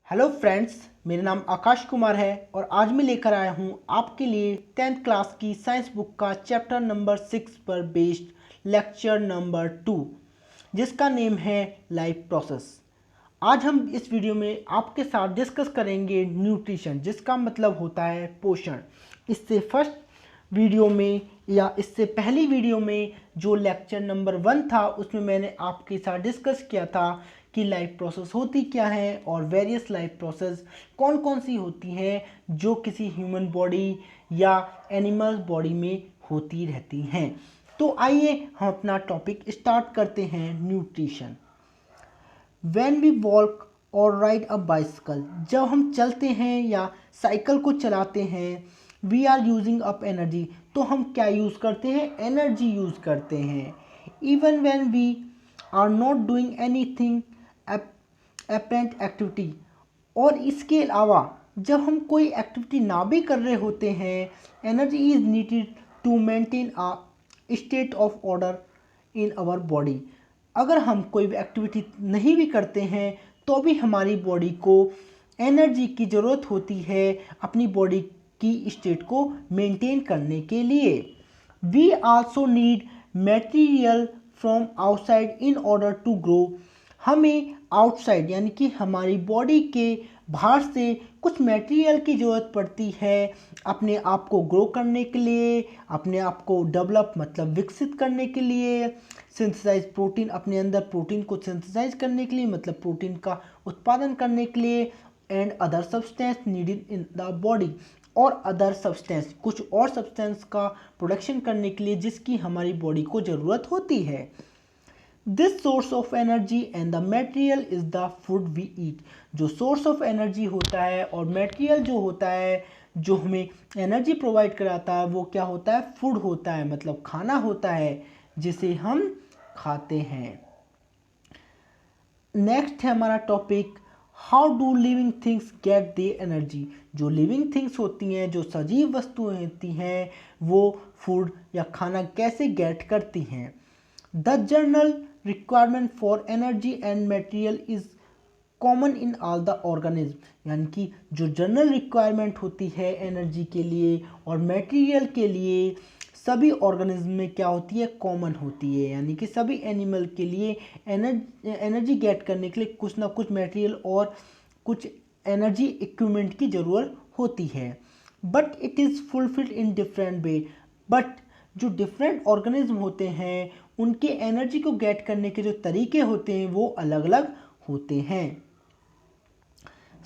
Hello friends, मेरा नाम आकाश कुमार है और आज मैं लेकर आया हूँ आपके लिए 10th क्लास की साइंस बुक का चैप्टर नंबर 6 पर बेस्ड लेक्चर नंबर 2 जिसका नेम है लाइफ प्रोसेस। आज हम इस वीडियो में आपके साथ डिस्कस करेंगे न्यूट्रिशन, जिसका मतलब होता है पोषण। इससे फर्स्ट वीडियो में या इससे पहली वीडियो में जो लेक्चर नंबर 1 था उसमें मैंने आपके साथ डिस्कस किया था कि लाइफ प्रोसेस होती क्या है और वेरियस लाइफ प्रोसेस कौन कौन सी होती हैं जो किसी ह्यूमन बॉडी या एनिमल बॉडी में होती रहती हैं। तो आइए हम अपना टॉपिक स्टार्ट करते हैं, न्यूट्रिशन। When we walk और राइड अ बाइसिकल, जब हम चलते हैं या साइकिल को चलाते हैं, we are using up energy, तो हम क्या यूज़ करते हैं? एनर्जी यूज़ करते हैं। Even when we are not doing anything apparent activity, और इसके अलावा जब हम कोई एक्टिविटी ना भी कर रहे होते हैं, energy is needed to maintain a state of order in our body. अगर हम कोई भी एक्टिविटी नहीं भी करते हैं तो भी हमारी बॉडी को एनर्जी की ज़रूरत होती है अपनी बॉडी की स्टेट को मेंटेन करने के लिए। We also need material from outside in order to grow. हमें आउटसाइड यानी कि हमारी बॉडी के बाहर से कुछ मटेरियल की ज़रूरत पड़ती है अपने आप को ग्रो करने के लिए, अपने आप को डेवलप मतलब विकसित करने के लिए, सिंथेसाइज प्रोटीन, अपने अंदर प्रोटीन को सिंथेसाइज करने के लिए मतलब प्रोटीन का उत्पादन करने के लिए, and other substance needed in the body, और अदर सब्सटेंस कुछ और सब्सटेंस का प्रोडक्शन करने के लिए जिसकी हमारी बॉडी को ज़रूरत होती है। This source of energy and the material is the food we eat. जो सोर्स ऑफ एनर्जी होता है और मटेरियल जो होता है जो हमें एनर्जी प्रोवाइड कराता है वो क्या होता है? फूड होता है, मतलब खाना होता है जिसे हम खाते हैं। नेक्स्ट है हमारा topic, how do living things get the energy. जो लिविंग थिंग्स होती हैं, जो सजीव वस्तुएं होती हैं, वो फूड या खाना कैसे गेट करती हैं। The general requirement for energy and material is common in all the organism, यानी कि जो जनरल रिक्वायरमेंट होती है एनर्जी के लिए और मटेरियल के लिए सभी ऑर्गेनिज्म में क्या होती है? कॉमन होती है, यानी कि सभी एनिमल के लिए एनर्जी गेट करने के लिए कुछ ना कुछ मटेरियल और कुछ एनर्जी इक्विपमेंट की ज़रूरत होती है। But it is fulfilled in different way. But जो डिफरेंट ऑर्गेनिज्म होते हैं उनके एनर्जी को गेट करने के जो तरीके होते हैं वो अलग अलग होते हैं।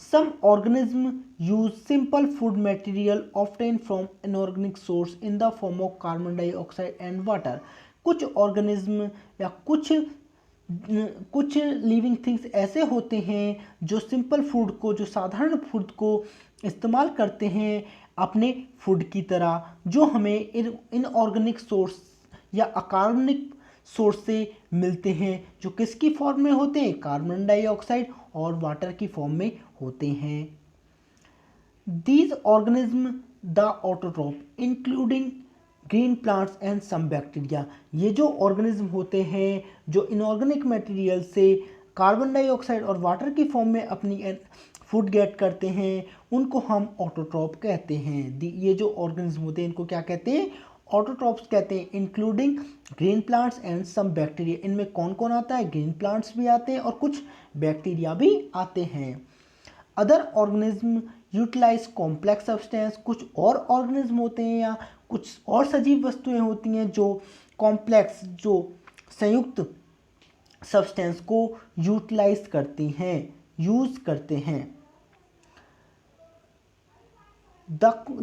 Some organisms use simple food material obtained from inorganic source in the form of carbon dioxide and water। कुछ ऑर्गेनिज्म या कुछ लिविंग थिंग्स ऐसे होते हैं जो सिंपल फूड को, जो साधारण फूड को इस्तेमाल करते हैं अपने फूड की तरह, जो हमें इनऑर्गेनिक सोर्स या अकार्बनिक सोर्स से मिलते हैं, जो किसकी फॉर्म में होते हैं? कार्बन डाइऑक्साइड और वाटर की फॉर्म में होते हैं। These organism the autotroph including green plants and some bacteria. ये जो ऑर्गेनिज्म होते हैं जो इनऑर्गेनिक मटेरियल से कार्बन डाइऑक्साइड और वाटर की फॉर्म में अपनी फूड गेट करते हैं उनको हम ऑटोट्रॉफ कहते हैं। ये जो ऑर्गेनिज्म होते हैं इनको क्या कहते हैं? ऑटोट्रॉफ्स कहते हैं, including green plants and some bacteria. इनमें कौन कौन आता है? ग्रीन प्लांट्स भी आते हैं और कुछ बैक्टीरिया भी आते हैं। Other organism utilize complex substance. कुछ और ऑर्गेनिज्म होते हैं या कुछ और सजीव वस्तुएं होती हैं जो कॉम्प्लेक्स, जो संयुक्त सब्सटेंस को यूटिलाइज करती हैं, यूज करते हैं।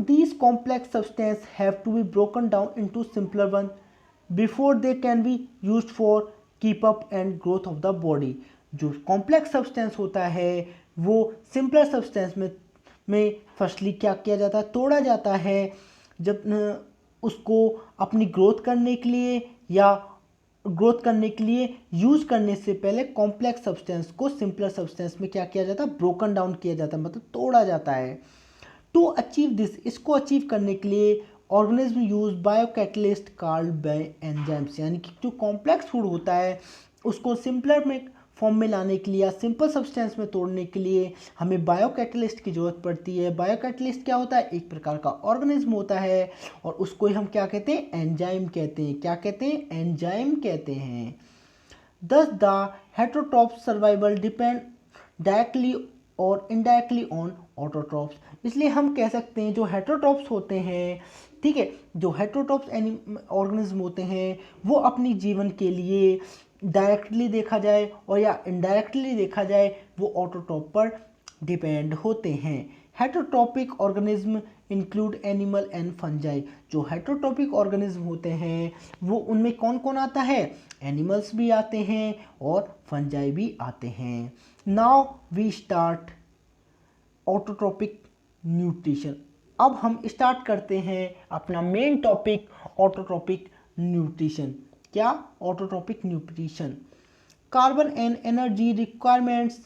These complex substances have to be broken down into simpler ones before they can be used for keep up and growth of the body। जो कॉम्प्लेक्स सब्सटेंस होता है वो सिंपलर सब्सटेंस में फर्स्टली क्या किया जाता है? तोड़ा जाता है जब उसको अपनी ग्रोथ करने के लिए या ग्रोथ करने के लिए यूज़ करने से पहले कॉम्प्लेक्स सब्सटेंस को सिंपलर सब्सटेंस में क्या किया जाता है? ब्रोकन डाउन किया जाता है, मतलब तोड़ा जाता है। टू अचीव दिस, इसको अचीव करने के लिए organism use biocatalyst called by enzymes, यानी कि जो कॉम्प्लेक्स फूड होता है उसको सिंपलर में फॉर्म में लाने के लिए या सिंपल सब्सटेंस में तोड़ने के लिए हमें बायोकैटलिस्ट की ज़रूरत पड़ती है। बायोकैटलिस्ट क्या होता है? एक प्रकार का ऑर्गेनिज्म होता है और उसको ही हम क्या कहते हैं? एंजाइम कहते हैं। क्या कहते हैं? एंजाइम कहते हैं। Thus the heterotrophs survival depend directly और indirectly on autotrophs। इसलिए हम कह सकते हैं जो हेटरोट्रॉप्स होते हैं, ठीक है, जो हेटरोट्रॉप्स ऑर्गेनिज्म होते हैं वो अपनी जीवन के लिए डायरेक्टली देखा जाए और या इनडायरेक्टली देखा जाए वो ऑटोट्रॉप पर डिपेंड होते हैं। Heterotrophic organism include animal and fungi. जो हेटरोट्रॉपिक ऑर्गेनिज्म होते हैं वो उनमें कौन कौन आता है? एनिमल्स भी आते हैं और फंजाई भी आते हैं। Now we start autotrophic nutrition. अब हम स्टार्ट करते हैं अपना मेन टॉपिक ऑटोट्रॉपिक न्यूट्रिशन। क्या? Autotrophic nutrition. Carbon and energy requirements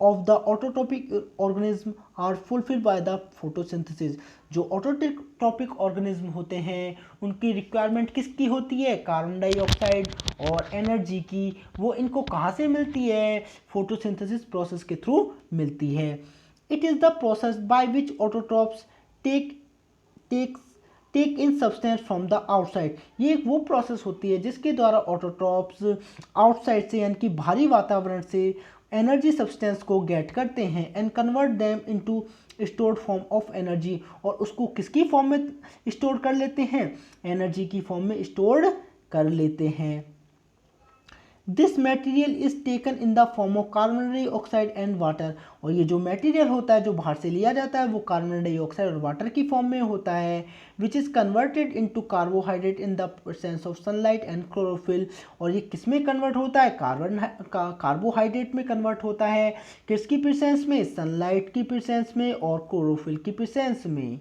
of the autotrophic organism are fulfilled by the photosynthesis। जो ऑटोट्रॉपिक ऑर्गेनिज्म होते हैं उनकी रिक्वायरमेंट किसकी होती है? कार्बन डाइऑक्साइड और एनर्जी की। वो इनको कहाँ से मिलती है? फोटोसिंथेसिस प्रोसेस के थ्रू मिलती है। It is the process by which autotrophs take in substance from the outside. ये एक वो प्रोसेस होती है जिसके द्वारा ऑटोट्रॉप्स आउटसाइड से यानी कि बाहरी वातावरण से एनर्जी सब्सटेंस को गेट करते हैं and convert them into stored form of energy. और उसको किसकी फॉर्म में स्टोर कर लेते हैं? एनर्जी की फॉर्म में स्टोर कर लेते हैं। This material is taken in the form of carbon dioxide and water. और ये जो मटेरियल होता है जो बाहर से लिया जाता है वो कार्बन डाइऑक्साइड और वाटर की फॉर्म में होता है, which is converted into carbohydrate in the presence of sunlight and chlorophyll. और ये किस में कन्वर्ट होता है? कार्बोहाइड्रेट में कन्वर्ट होता है। किसकी प्रेजेंस में? सनलाइट की प्रेजेंस में और क्लोरोफिल की प्रेजेंस में।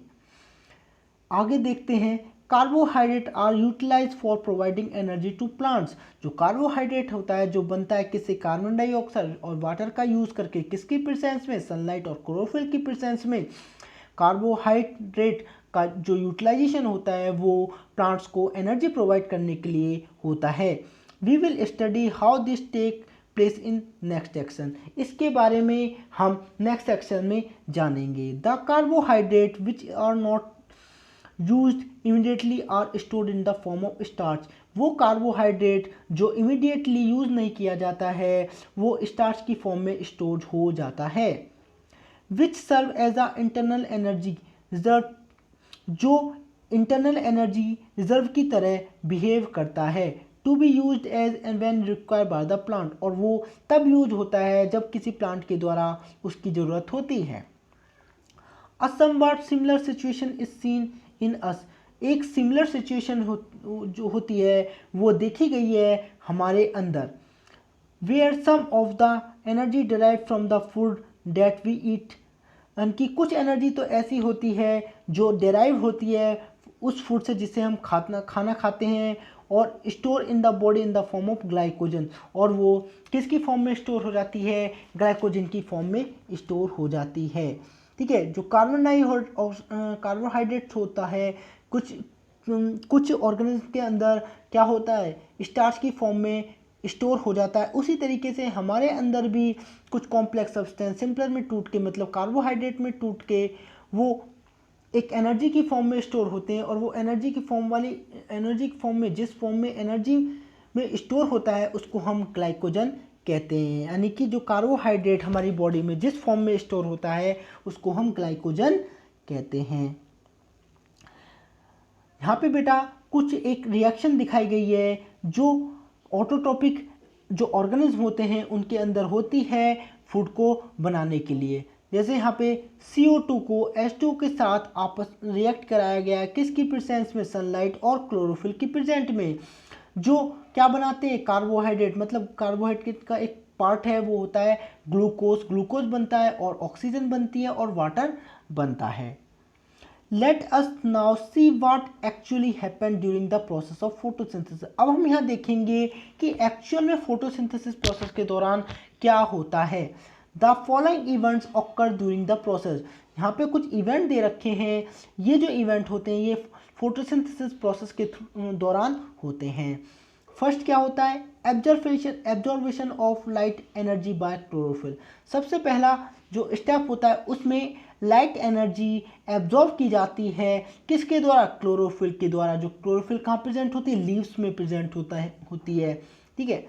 आगे देखते हैं। Carbohydrate are utilize for providing energy to plants. जो कार्बोहाइड्रेट होता है जो बनता है किससे? कार्बन डाइऑक्साइड और वाटर का यूज़ करके। किसकी प्रेजेंस में? सनलाइट और क्लोरोफिल की प्रेजेंस में। कार्बोहाइड्रेट का जो यूटिलाइजेशन होता है वो प्लांट्स को एनर्जी प्रोवाइड करने के लिए होता है। We will study how this take place in next section. इसके बारे में हम नेक्स्ट सेक्शन में जानेंगे। The carbohydrate which are not used immediately are stored in the form of starch. वो कार्बोहाइड्रेट जो इमीडिएटली यूज़ नहीं किया जाता है वो स्टार्च की फॉर्म में स्टोर हो जाता है। Which serve as a internal energy reserve. जो इंटरनल एनर्जी रिजर्व की तरह बिहेव करता है। To be use as and when required by the plant. और वो तब यूज होता है जब किसी प्लांट के द्वारा उसकी ज़रूरत होती है। A somewhat similar situation is seen in us. एक सिमिलर सिचुएशन जो होती है वो देखी गई है हमारे अंदर। Where some of the energy derive from the food that we eat. यानी कुछ एनर्जी तो ऐसी होती है जो डिराइव होती है उस फूड से जिसे हम खाना खाते हैं और store in the body in the form of glycogen. और वो किसकी फॉर्म में स्टोर हो जाती है? ग्लाइकोजन की फॉर्म में स्टोर हो जाती है। ठीक है। जो कार्बोहाइड्रेट होता है कुछ ऑर्गेनिज्म के अंदर क्या होता है? स्टार्च की फॉर्म में स्टोर हो जाता है। उसी तरीके से हमारे अंदर भी कुछ कॉम्प्लेक्स सब्सटेंस सिंपलर में टूट के मतलब कार्बोहाइड्रेट में टूट के वो एक एनर्जी की फॉर्म में स्टोर होते हैं। और वो एनर्जी की फॉर्म में जिस फॉर्म में एनर्जी में स्टोर होता है उसको हम ग्लाइकोजन कहते हैं। यानी कि जो कार्बोहाइड्रेट हमारी बॉडी में जिस फॉर्म में स्टोर होता है उसको हम ग्लाइकोजन कहते हैं। यहाँ पे बेटा कुछ एक रिएक्शन दिखाई गई है जो ऑटोट्रॉपिक जो ऑर्गेनिज्म होते हैं उनके अंदर होती है फूड को बनाने के लिए। जैसे यहाँ पे CO2 को H2 के साथ आपस रिएक्ट कराया गया किसकी प्रेजेंस में? सनलाइट और क्लोरोफिल की प्रेजेंट में। जो क्या बनाते हैं? कार्बोहाइड्रेट। मतलब कार्बोहाइड्रेट का एक पार्ट है वो होता है ग्लूकोज बनता है और ऑक्सीजन बनती है और वाटर बनता है। Let us now see what actually happen during the process of photosynthesis. अब हम यहाँ देखेंगे कि एक्चुअल में फोटोसिंथेसिस प्रोसेस के दौरान क्या होता है। The following events occur during the process. यहाँ पे कुछ इवेंट दे रखे हैं। ये जो इवेंट होते हैं ये फोटोसिंथेसिस प्रोसेस के दौरान होते हैं। फर्स्ट क्या होता है, absorption of light energy by chlorophyll. सबसे पहला जो स्टेप होता है उसमें लाइट एनर्जी एब्जॉर्ब की जाती है, किसके द्वारा, क्लोरोफिल के द्वारा। जो क्लोरोफिल कहाँ प्रेजेंट होती है, लीव्स में प्रेजेंट होती है, ठीक है।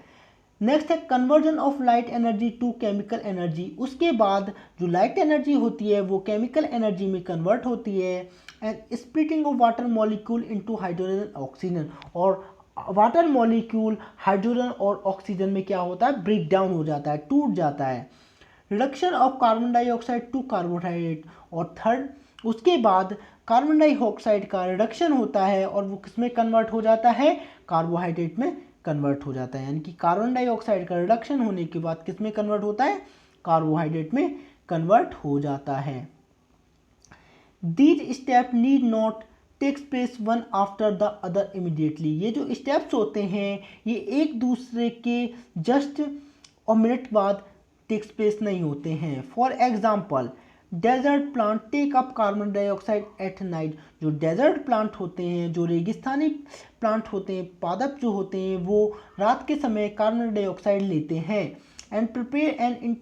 नेक्स्ट है conversion of light energy to chemical energy. उसके बाद जो लाइट एनर्जी होती है वो केमिकल एनर्जी में कन्वर्ट होती है। And splitting of water molecule into hydrogen oxygen, और वाटर मॉलिक्यूल हाइड्रोजन और ऑक्सीजन में क्या होता है, ब्रेक डाउन हो जाता है, टूट जाता है। Reduction of carbon dioxide to carbohydrate, और थर्ड उसके बाद कार्बन डाइऑक्साइड का रिडक्शन होता है और वो किस में कन्वर्ट हो जाता है, कार्बोहाइड्रेट में कन्वर्ट हो जाता है। यानी कि कार्बन डाइऑक्साइड का रिडक्शन होने के बाद किस में कन्वर्ट होता है, कार्बोहाइड्रेट में कन्वर्ट हो जाता है। These step need not takes place one after the other immediately. ये जो स्टेप्स होते हैं ये एक दूसरे के जस्ट और मिनट बाद टेक्स प्लेस नहीं होते हैं। For example desert plant take up carbon dioxide at night. जो डेजर्ट प्लांट होते हैं, जो रेगिस्तानी प्लांट होते हैं, पादप जो होते हैं, वो रात के समय कार्बन डाइऑक्साइड लेते हैं। And prepare an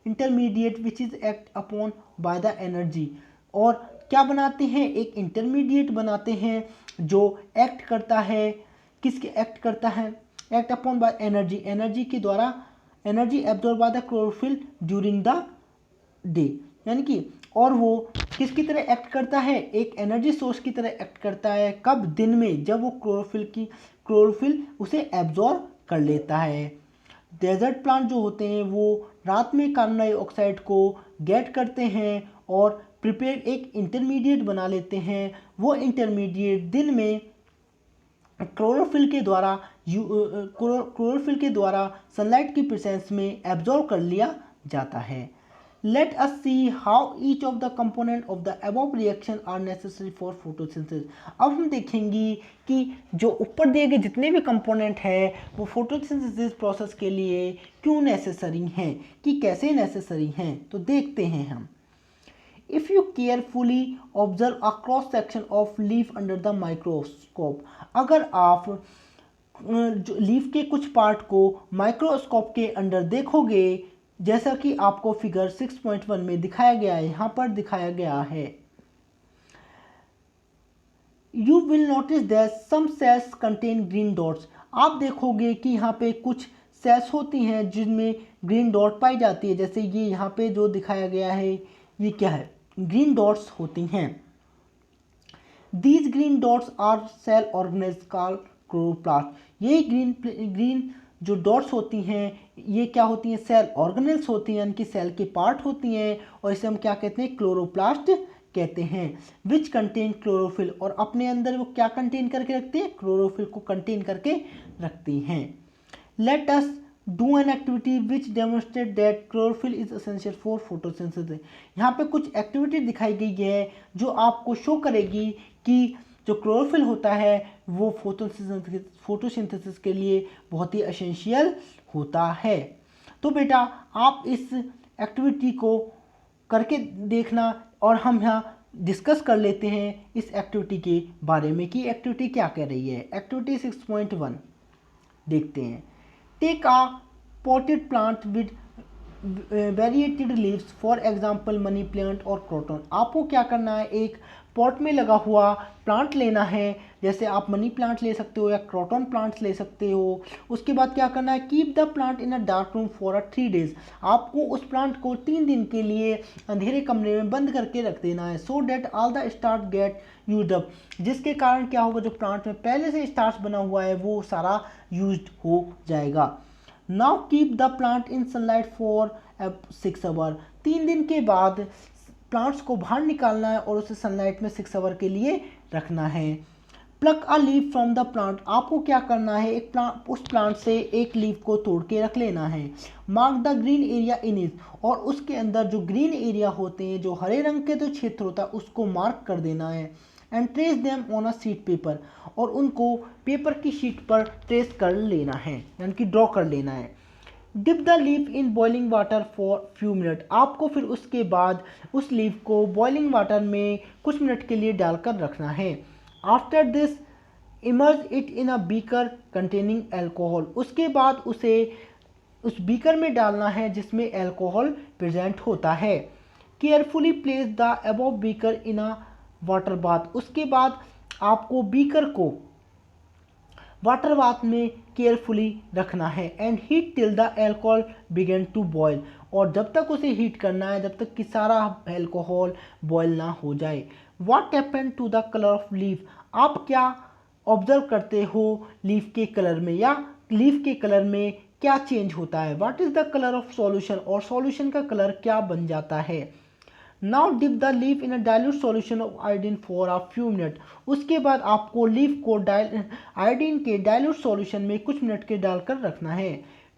intermediate which is act upon by the energy, और क्या बनाते हैं, एक इंटरमीडिएट बनाते हैं जो एक्ट करता है, किसके एक्ट करता है, act upon by energy, energy के द्वारा, energy absorb by the chlorophyll during the day. यानी कि और वो किसकी तरह एक्ट करता है, एक एनर्जी सोर्स की तरह एक्ट करता है। कब, दिन में, जब वो क्लोरोफिल उसे एब्जॉर्ब कर लेता है। डेजर्ट प्लांट जो होते हैं वो रात में कार्बन डाइऑक्साइड को गेट करते हैं और प्रिपेयर एक इंटरमीडिएट बना लेते हैं। वो इंटरमीडिएट दिन में क्लोरोफिल के द्वारा सनलाइट की प्रेजेंस में एब्जॉर्ब कर लिया जाता है। Let us see how each of the component of the above reaction are necessary for photosynthesis. अब हम देखेंगे कि जो ऊपर दिए गए जितने भी कंपोनेंट हैं वो फोटोसिंथेसिस प्रोसेस के लिए क्यों नेसेसरी हैं, कि कैसे नेसेसरी हैं, तो देखते हैं हम। If you carefully observe a cross section of leaf under the microscope, अगर आप लीफ के कुछ पार्ट को माइक्रोस्कोप के अंदर देखोगे, जैसा कि आपको फिगर 6.1 में दिखाया गया है, यहाँ पर दिखाया गया है, You will notice that some cells contain green dots। आप देखोगे कि यहाँ पे कुछ सेल्स होती हैं जिनमें ग्रीन डॉट पाई जाती है, जैसे ये यहाँ पे जो दिखाया गया है, ये क्या है, ग्रीन डॉट्स होती हैं। These green dots are cell organelles called chloroplast। ये ग्रीन जो डॉट्स होती हैं ये क्या होती हैं, सेल ऑर्गेनेल्स होती हैं, यानी कि सेल के पार्ट होती हैं, और इसे हम क्या कहते हैं, क्लोरोप्लास्ट कहते हैं। विच कंटेन क्लोरोफिल, और अपने अंदर वो क्या कंटेन करके रखते हैं, क्लोरोफिल को कंटेन करके रखती हैं। Let us do an activity which demonstrate that chlorophyll is essential for photosynthesis. यहाँ पे कुछ एक्टिविटी दिखाई गई है जो आपको शो करेगी कि जो क्लोरोफिल होता है वो फोटोसिंथेसिस के लिए बहुत ही एसेंशियल होता है। तो बेटा आप इस एक्टिविटी को करके देखना, और हम यहाँ डिस्कस कर लेते हैं इस एक्टिविटी के बारे में कि एक्टिविटी क्या कह रही है। एक्टिविटी 6.1 देखते हैं। Take a potted plant with variegated leaves, for example money plant और क्रोटन। आपको क्या करना है, एक पॉट में लगा हुआ प्लांट लेना है, जैसे आप मनी प्लांट ले सकते हो या क्रोटन प्लांट्स ले सकते हो। उसके बाद क्या करना है, keep the plant in a dark room for 3 days। आपको उस प्लांट को 3 दिन के लिए अंधेरे कमरे में बंद करके रख देना है, so that all the starch get used up. जिसके कारण क्या होगा, जो प्लांट में पहले से स्टार्च बना हुआ है वो सारा यूज्ड हो जाएगा। Now keep the plant in sunlight for 6 hour. 3 दिन के बाद प्लांट्स को बाहर निकालना है और उसे सनलाइट में 6 आवर के लिए रखना है। Pluck a leaf from the plant, आपको क्या करना है, उस प्लांट से एक लीफ को तोड़ के रख लेना है। Mark the green area in it, और उसके अंदर जो ग्रीन एरिया होते हैं, जो हरे रंग के जो क्षेत्र होता है उसको मार्क कर देना है। And trace them on a sheet paper, और उनको पेपर की शीट पर ट्रेस कर लेना है, यानी कि ड्रॉ कर लेना है। Dip the leaf in boiling water for few minute, आपको फिर उसके बाद उस लीफ को बॉइलिंग वाटर में कुछ मिनट के लिए डालकर रखना है। After this emerge it in a beaker containing alcohol, उसके बाद उसे उस बीकर में डालना है जिसमें एल्कोहल प्रेजेंट होता है। Carefully place the above beaker in a water bath, उसके बाद आपको बीकर को वाटर बाथ में केयरफुली रखना है। And heat till the alcohol begin to boil, और जब तक उसे हीट करना है जब तक कि सारा एल्कोहल बॉयल ना हो जाए। What happen to the colour of leaf, आप क्या ऑब्जर्व करते हो लीफ के कलर में, या लीफ के कलर में क्या चेंज होता है। What is the colour of solution, और सॉल्यूशन का कलर क्या बन जाता है। Now dip the leaf in a dilute solution of iodine for a few minute, उसके बाद आपको लीफ को आयोडीन के डाइल्यूट सॉल्यूशन में कुछ मिनट के डालकर रखना है।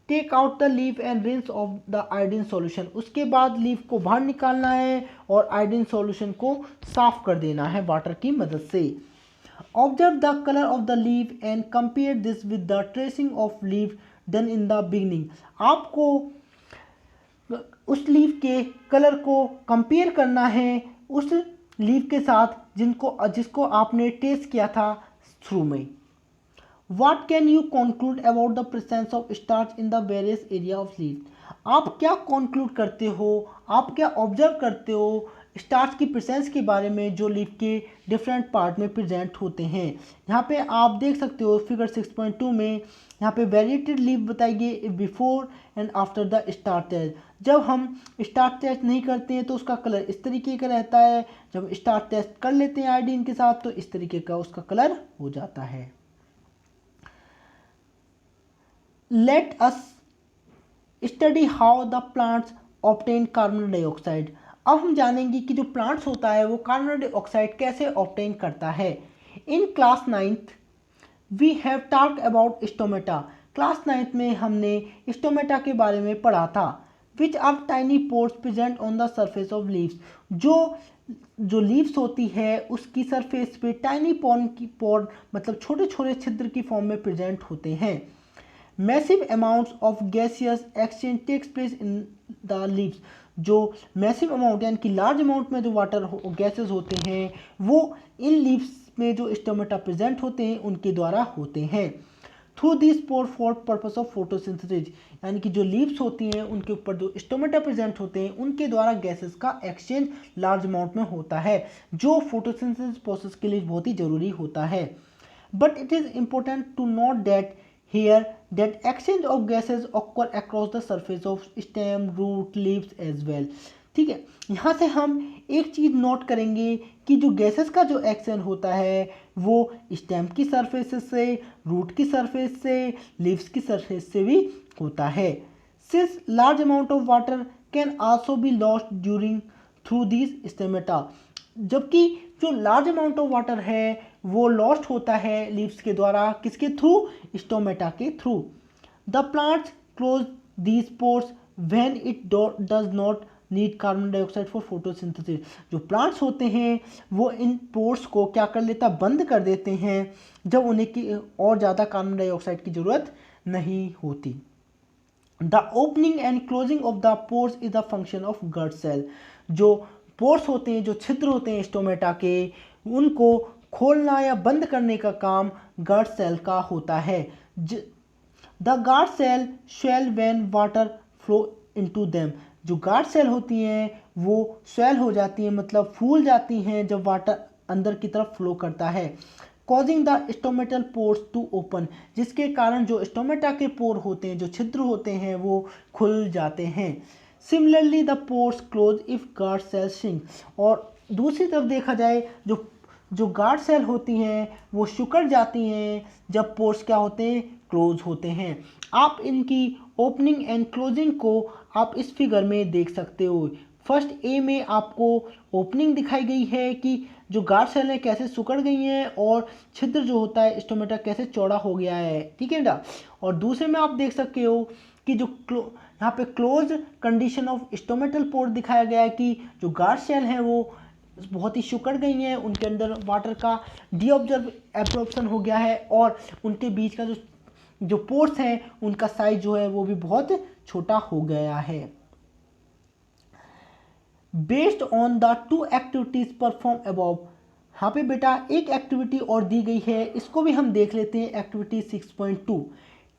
Take out the leaf and rinse off the iodine solution, उसके बाद लीफ को बाहर निकालना है और आयोडीन सॉल्यूशन को साफ कर देना है वाटर की मदद से। Observe the colour of the leaf and compare this with the tracing of leaf done in the beginning, आपको उस लीफ के कलर को कंपेयर करना है उस लीफ के साथ जिसको आपने टेस्ट किया था शुरू में। What can you conclude about the presence of starch in the various area of leaf? आप क्या conclude करते हो, आप क्या ऑब्जर्व करते हो स्टार्च की प्रेजेंस के बारे में जो लीफ के डिफरेंट पार्ट में प्रेजेंट होते हैं। यहाँ पे आप देख सकते हो फिगर 6.2 में यहाँ पे वेरिएटेड लीफ बताई गई before and after the starch test. जब हम स्टार्च टेस्ट नहीं करते हैं तो उसका कलर इस तरीके का रहता है, जब स्टार्च टेस्ट कर लेते हैं आयोडीन के साथ तो इस तरीके का उसका कलर हो जाता है। Let us study how the plants obtain carbon dioxide. अब हम जानेंगे कि जो प्लांट्स होता है वो कार्बन डाइऑक्साइड कैसे ऑब्टेन करता है। In class 9th we have talked about stomata. Class 9th में हमने स्टोमेटा के बारे में पढ़ा था। Which are tiny pores present on the surface of leaves, जो लीव्स होती है उसकी सरफेस पे टाइनी पोर मतलब छोटे छोटे छिद्र की फॉर्म में प्रेजेंट होते हैं। Massive amounts of gaseous exchange takes place in the leaves, जो मैसिव अमाउंट यानी कि लार्ज अमाउंट में जो वाटर गैसेस होते हैं वो इन लीव्स में जो स्टोमेटा प्रेजेंट होते हैं उनके द्वारा होते हैं। Through this pore for purpose of photosynthesis, यानी कि जो लीव्स होती हैं उनके ऊपर जो स्टोमेटा प्रेजेंट होते हैं उनके द्वारा गैसेस का एक्सचेंज लार्ज अमाउंट में होता है, जो फोटोसिंथेसिस प्रोसेस के लिए बहुत ही जरूरी होता है। But it is important to note that here that exchange of gases occur across the surface of stem, root, leaves as well। ठीक है, यहाँ से हम एक चीज़ नोट करेंगे कि जो गैसेस का जो एक्सचेंज होता है वो स्टेम की सरफेस से, रूट की सरफेस से, लीव्स की सरफेस से भी होता है। Since large amount of water can also be lost during through this stomata, जबकि जो लार्ज अमाउंट ऑफ वाटर है वो लॉस्ट होता है लीव्स के द्वारा, किसके थ्रू, स्टोमेटा के through. The plants close these pores when it does not need carbon dioxide for photosynthesis, जो प्लांट्स होते हैं वो इन पोर्स को क्या कर लेता, बंद कर देते हैं जब उन्हें की और ज़्यादा कार्बन डाइऑक्साइड की ज़रूरत नहीं होती। The opening and closing of the pores is the function of guard cell, जो पोर्स होते हैं, जो छिद्र होते हैं स्टोमेटा के, उनको खोलना या बंद करने का काम गार्ड सेल का होता है। The guard cell swell when water flow into them, जो गार्ड सेल होती हैं वो स्वेल हो जाती हैं मतलब फूल जाती हैं जब वाटर अंदर की तरफ फ्लो करता है। Causing the stomatal pores to open, जिसके कारण जो स्टोमेटा के पोर होते हैं, जो छिद्र होते हैं वो खुल जाते हैं। Similarly the pores close if guard cell shrink, और दूसरी तरफ देखा जाए जो गार्ड सेल होती हैं वो सिकुड़ जाती हैं जब पोर्स क्या होते हैं, क्लोज होते हैं। आप इनकी ओपनिंग एंड क्लोजिंग को आप इस फिगर में देख सकते हो। फर्स्ट ए में आपको ओपनिंग दिखाई गई है कि जो गार्ड सेल है कैसे सिकुड़ गई हैं और छिद्र जो होता है स्टोमेटा कैसे चौड़ा हो गया है, ठीक है ना। और दूसरे में आप देख सकते हो कि जो यहाँ पे close condition of stomatal pore दिखाया गया है कि जो गार्ड सेल हैं वो बहुत ही सिकुड़ गई हैं, उनके अंदर वाटर का एब्जॉर्प्शन हो गया है और उनके बीच का जो पोर्स हैं उनका साइज जो है वो भी बहुत छोटा हो गया है। Based on the two activities perform above यहाँ पे बेटा एक एक्टिविटी और दी गई है, इसको भी हम देख लेते हैं। Activity 6.2,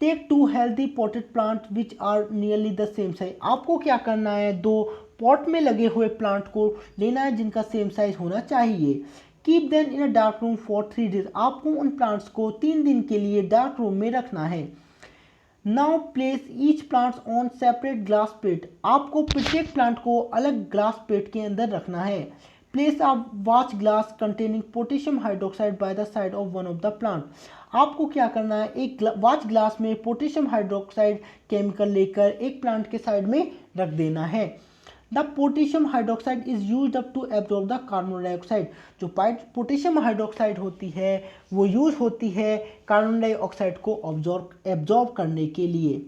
take 2 healthy potted plant which are nearly the same size. आपको क्या करना है, 2 पॉट में लगे हुए प्लांट को लेना है जिनका सेम साइज होना चाहिए। Keep them in a dark room for 3 days. आपको उन प्लांट्स को 3 दिन के लिए डार्क रूम में रखना है। Now place each plants on separate glass plate. आपको प्रत्येक प्लांट को अलग ग्लास प्लेट के अंदर रखना है। Place a watch glass containing potassium hydroxide by the side of one of the plant. आपको क्या करना है, एक वॉच ग्लास में पोटेशियम हाइड्रोक्साइड केमिकल लेकर एक प्लांट के साइड में रख देना है। The potassium hydroxide is use up to absorb the carbon dioxide. जो पोटेशियम हाइड्रोक्साइड होती है वो यूज होती है कार्बन डाइऑक्साइड को एब्जॉर्ब करने के लिए।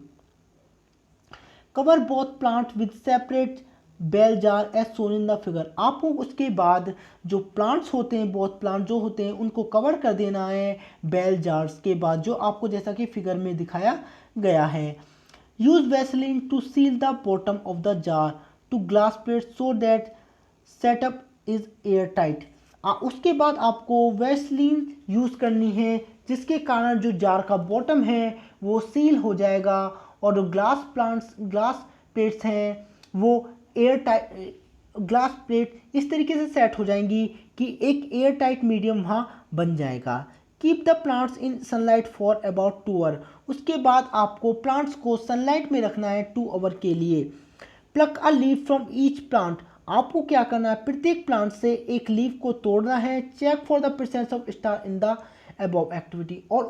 Cover both plant with separate bell jar as shown in the figure. आपको उसके बाद जो प्लांट्स होते हैं, बोथ प्लांट जो होते हैं उनको कवर कर देना है बेल जार्स के बाद, जो आपको जैसा कि फिगर में दिखाया गया है। Use vaseline to seal the bottom of the jar to glass plate so that setup is air tight. उसके बाद आपको वैसलीन यूज करनी है जिसके कारण जो जार का बॉटम है वो सील हो जाएगा और जो ग्लास प्लेट्स हैं वो एयर टाइट, ग्लास प्लेट इस तरीके से सेट हो जाएंगी कि एक एयर टाइट मीडियम वहाँ बन जाएगा। Keep the plants in sunlight for about 2 hour. उसके बाद आपको प्लांट्स को सनलाइट में रखना है 2 आवर के लिए। Pluck a leaf from each plant. आपको क्या करना है, प्रत्येक प्लांट से एक लीफ को तोड़ना है। Check for the presence of starch in the above activity. और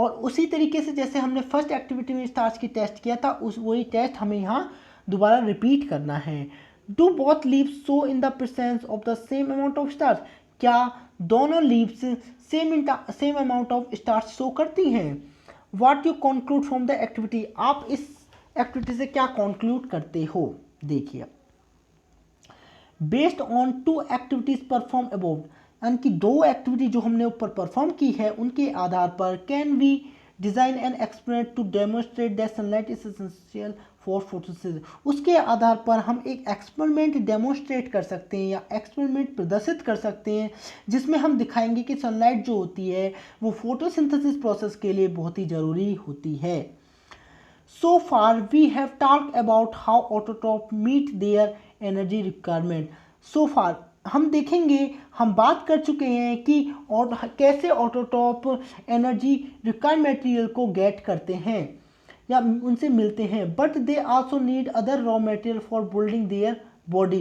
उसी तरीके से जैसे हमने फर्स्ट एक्टिविटी में स्टार्स की टेस्ट किया था, वही टेस्ट हमें यहाँ दोबारा रिपीट करना है। Do both leaves show in the presence of the same amount of stars. क्या दोनों leaves same amount of stars show करती हैं। What you conclude from the activity. आप इस एक्टिविटी से क्या कंक्लूड करते हो, देखिए। Based on 2 activities perform above, यानी कि 2 एक्टिविटी जो हमने ऊपर परफॉर्म की है उनके आधार पर can we design an experiment to demonstrate that sunlight is essential for photosynthesis. उसके आधार पर हम एक एक्सपेरिमेंट डेमोन्स्ट्रेट कर सकते हैं या एक्सपेरिमेंट प्रदर्शित कर सकते हैं जिसमें हम दिखाएंगे कि सनलाइट जो होती है वो फोटोसिंथेसिस प्रोसेस के लिए बहुत ही ज़रूरी होती है। So far we have talked about how autotrophs meet their energy requirement. So far हम देखेंगे, हम बात कर चुके हैं कि और कैसे ऑटोट्रॉप एनर्जी रिक्वायर्ड मटेरियल को गेट करते हैं या उनसे मिलते हैं। But they also need other raw material for building their body.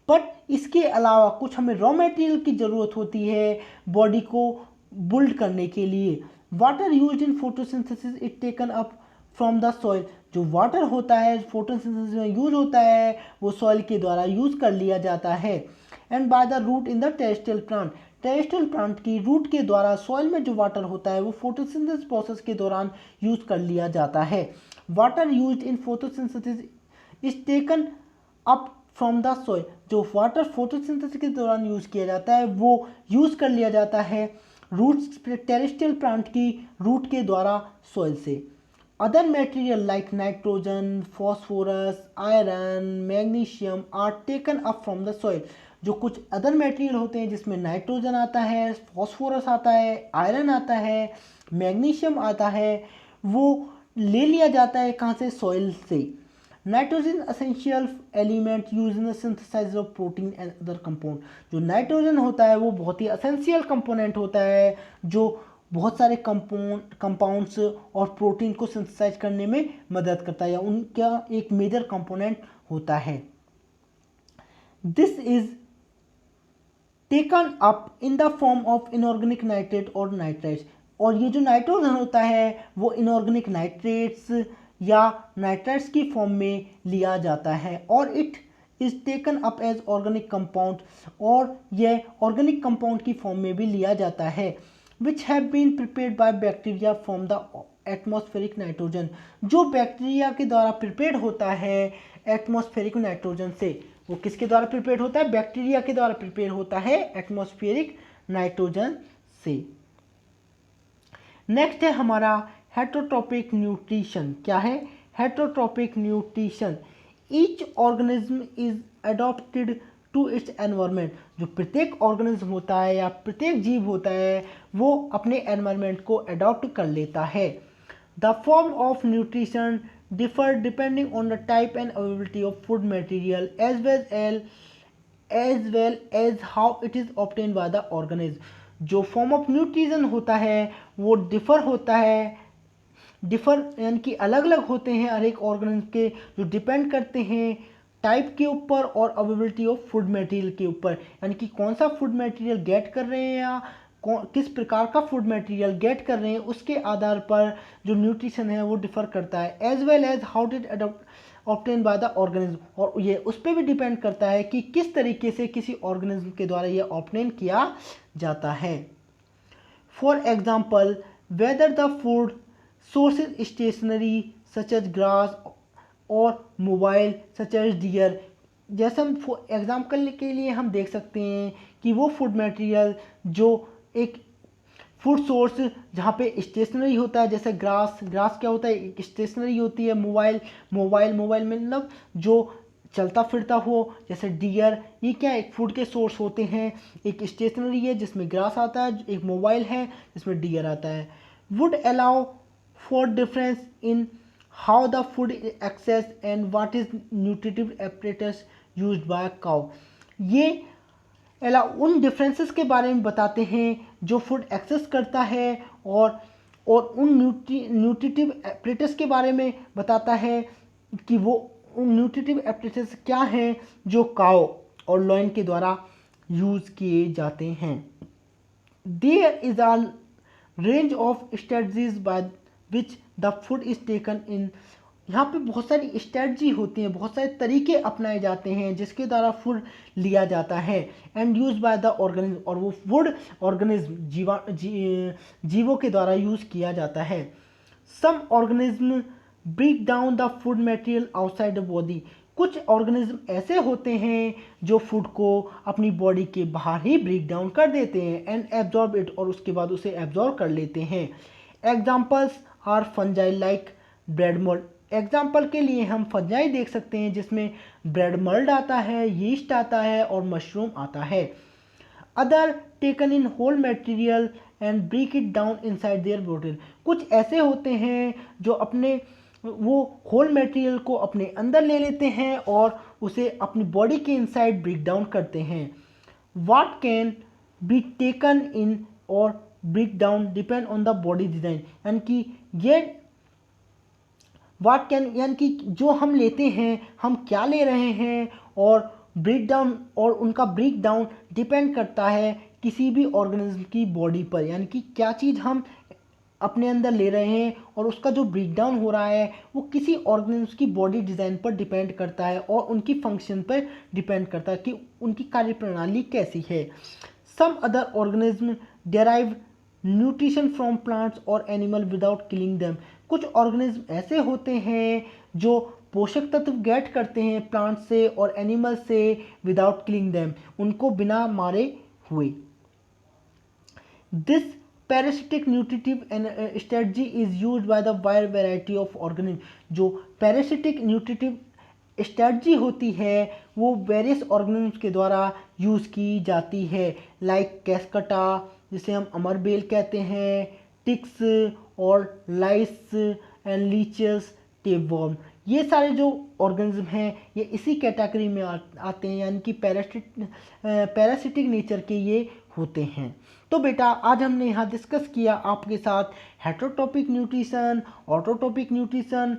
But इसके अलावा कुछ हमें रॉ मटेरियल की ज़रूरत होती है बॉडी को बिल्ड करने के लिए। Water used in photosynthesis is taken up from the soil. जो वाटर होता है फोटोसिंथेसिस में यूज होता है वो सॉइल के द्वारा यूज कर लिया जाता है। And by the root in the terrestrial plant. Terrestrial plant की रूट के द्वारा सॉइल में जो वाटर होता है वो फोटोसिंथेसिस प्रोसेस के दौरान यूज कर लिया जाता है। Water used in photosynthesis is taken up from the soil. जो वाटर फोटोसिंथेसिस के दौरान यूज किया जाता है वो यूज कर लिया जाता है रूट्स टेरेस्ट्रियल प्लांट की रूट के द्वारा सॉइल से। Other material like nitrogen, phosphorus, iron, magnesium are taken up from the soil. जो कुछ अदर मटेरियल होते हैं जिसमें नाइट्रोजन आता है, फॉस्फोरस आता है, आयरन आता है, मैग्नीशियम आता है, वो ले लिया जाता है कहाँ से, सॉइल से। Nitrogen essential element use in the synthesize of protein and other compound. जो नाइट्रोजन होता है वो बहुत ही असेंशियल कंपोनेंट होता है जो बहुत सारे कंपाउंड्स और प्रोटीन को सिंथेसाइज करने में मदद करता है या उनका एक मेजर कंपोनेंट होता है। This is taken up in the form of inorganic nitrate और नाइट्राइट्स। और ये जो नाइट्रोजन होता है वो इनऑर्गेनिक नाइट्रेट्स या नाइट्राइट्स की फॉर्म में लिया जाता है और it is taken up as organic compound, और यह ऑर्गेनिक कंपाउंड की फॉर्म में भी लिया जाता है। which have been prepared by bacteria from the atmospheric nitrogen। जो बैक्टीरिया के द्वारा प्रिपेयर्ड होता है एटमॉस्फेरिक नाइट्रोजन से। वो किसके द्वारा प्रिपेयर्ड होता है, बैक्टीरिया के द्वारा प्रिपेयर होता है एटमॉस्फेरिक नाइट्रोजन से। नेक्स्ट है हमारा हेटरोट्रोपिक न्यूट्रिशन। क्या है heterotrophic nutrition. Each organism is adopted to its environment. जो प्रत्येक ऑर्गेनिज्म होता है या प्रत्येक जीव होता है वो अपने एनवायरनमेंट को अडॉप्ट कर लेता है। The form of nutrition differ depending on the type and availability of food material as well as how it is obtain by the organism. जो फॉर्म ऑफ न्यूट्रिशन होता है वो डिफ़र होता है, डिफ़र यानी कि अलग अलग होते हैं हर एक ऑर्गेनिज्म के, जो डिपेंड करते हैं टाइप के ऊपर और अवेलेबिलिटी ऑफ फूड मटेरियल के ऊपर, यानी कि कौन सा फूड मटेरियल गेट कर रहे हैं या किस प्रकार का फूड मटेरियल गेट कर रहे हैं, उसके आधार पर जो न्यूट्रिशन है वो डिफ़र करता है। As well as how did obtain by the organism, और ये उस पर भी डिपेंड करता है कि किस तरीके से किसी ऑर्गेनिज्म के द्वारा ये ऑब्टेन किया जाता है। For example whether the food source is stationary such as grass और मोबाइल सच एज डियर। जैसे हम एग्जाम्पल के लिए हम देख सकते हैं कि वो फूड मटेरियल जो एक फूड सोर्स जहाँ पे स्टेशनरी होता है, जैसे ग्रास क्या होता है, एक स्टेशनरी होती है। मोबाइल में मतलब जो चलता फिरता हो, जैसे डियर, ये क्या एक फूड के सोर्स होते हैं। एक स्टेशनरी है जिसमें ग्रास आता है, एक मोबाइल है जिसमें डियर आता है। Would allow for difference in how the food access and what is nutritive apparatus used by cow. ये उन डिफरेंसेस के बारे में बताते हैं जो फूड एक्सेस करता है और उन न्यूट्रिटिव एपरेटस के बारे में बताता है कि वो उन न्यूट्रिटिव एपरेटस क्या हैं जो काउ और लॉइन के द्वारा यूज़ किए जाते हैं। There is a range of strategies by which the food is taken in. यहाँ पे बहुत सारी स्ट्रेटजी होती हैं, बहुत सारे तरीके अपनाए जाते हैं जिसके द्वारा फूड लिया जाता है and use by the organism, और वो फूड ऑर्गेनिज्म जीवों के द्वारा यूज़ किया जाता है। Some organism break down the food material outside the body. कुछ ऑर्गेनिज्म ऐसे होते हैं जो फूड को अपनी बॉडी के बाहर ही ब्रेक डाउन कर देते हैं एंड एब्जॉर्ब इट, और उसके बाद उसे एब्जॉर्ब कर लेते हैं। Examples are fungi like bread mould. Example के लिए हम फंजाई देख सकते हैं जिसमें ब्रेड मोल्ड आता है, यीस्ट आता है और मशरूम आता है। Other taken in whole material and break it down inside their body. कुछ ऐसे होते हैं जो अपने वो होल मटेरियल को अपने अंदर ले लेते हैं और उसे अपनी बॉडी के इनसाइड ब्रेक डाउन करते हैं। What can be taken in और break down depend on the body design, यानी कि ये व्हाट कैन यानी कि जो हम लेते हैं हम क्या ले रहे हैं, और ब्रेक डाउन और उनका ब्रेक डाउन डिपेंड करता है किसी भी ऑर्गेनिज्म की बॉडी पर, यानी कि क्या चीज़ हम अपने अंदर ले रहे हैं और उसका जो ब्रेक डाउन हो रहा है वो किसी ऑर्गेनिज्म की बॉडी डिज़ाइन पर डिपेंड करता है और उनकी फंक्शन पर डिपेंड करता है कि उनकी कार्यप्रणाली कैसी है। Some other organism derive nutrition from plants और एनिमल विदाउट किलिंग देम। कुछ ऑर्गेनिज्म ऐसे होते हैं जो पोषक तत्व गेट करते हैं प्लांट से और एनिमल से विदाउट किलिंग देम, उनको बिना मारे हुए। This parasitic nutritive strategy is used by the wide variety of organism. जो पैरासिटिक न्यूट्रिटिव स्ट्रेटजी होती है वो वेरियस ऑर्गेनिज्म के द्वारा यूज़ की जाती है, लाइक कैस्कटा जिसे हम अमरबेल कहते हैं, टिक्स और लाइस एंड लीचेस, टेपवर्म। ये सारे जो ऑर्गेनिज्म हैं ये इसी कैटेगरी में आते हैं, यानी कि पैरासिटिक नेचर के ये होते हैं। तो बेटा आज हमने यहाँ डिस्कस किया आपके साथ हेटेरोटॉपिक न्यूट्रिशन, ऑटोटॉपिक न्यूट्रिशन।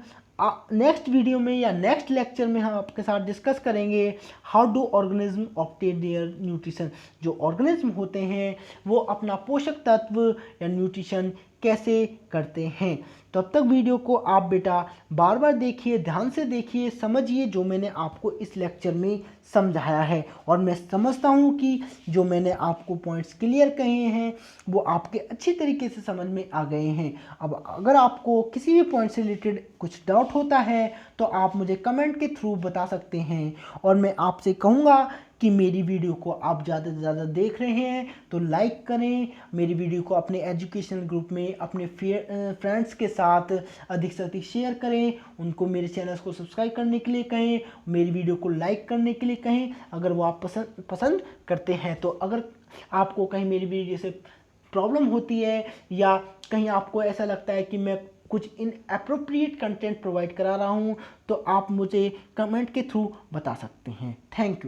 नेक्स्ट वीडियो में या नेक्स्ट लेक्चर में हम आपके साथ डिस्कस करेंगे how do organism obtain their nutrition. जो ऑर्गेनिज्म होते हैं वो अपना पोषक तत्व या न्यूट्रिशन कैसे करते हैं। तब तक वीडियो को आप बेटा बार बार देखिए, ध्यान से देखिए, समझिए जो मैंने आपको इस लेक्चर में समझाया है, और मैं समझता हूँ कि जो मैंने आपको पॉइंट्स क्लियर कहे हैं वो आपके अच्छी तरीके से समझ में आ गए हैं। अब अगर आपको किसी भी पॉइंट से रिलेटेड कुछ डाउट होता है तो आप मुझे कमेंट के थ्रू बता सकते हैं, और मैं आपसे कहूँगा कि मेरी वीडियो को आप ज़्यादा से ज़्यादा देख रहे हैं तो लाइक करें, मेरी वीडियो को अपने एजुकेशनल ग्रुप में अपने फ्रेंड्स के साथ अधिक से अधिक शेयर करें, उनको मेरे चैनल को सब्सक्राइब करने के लिए कहें, मेरी वीडियो को लाइक करने के लिए कहें अगर वो आप पसंद करते हैं। तो अगर आपको कहीं मेरी वीडियो से प्रॉब्लम होती है या कहीं आपको ऐसा लगता है कि मैं कुछ इनएप्रोप्रिएट कंटेंट प्रोवाइड करा रहा हूँ तो आप मुझे कमेंट के थ्रू बता सकते हैं। Thank you.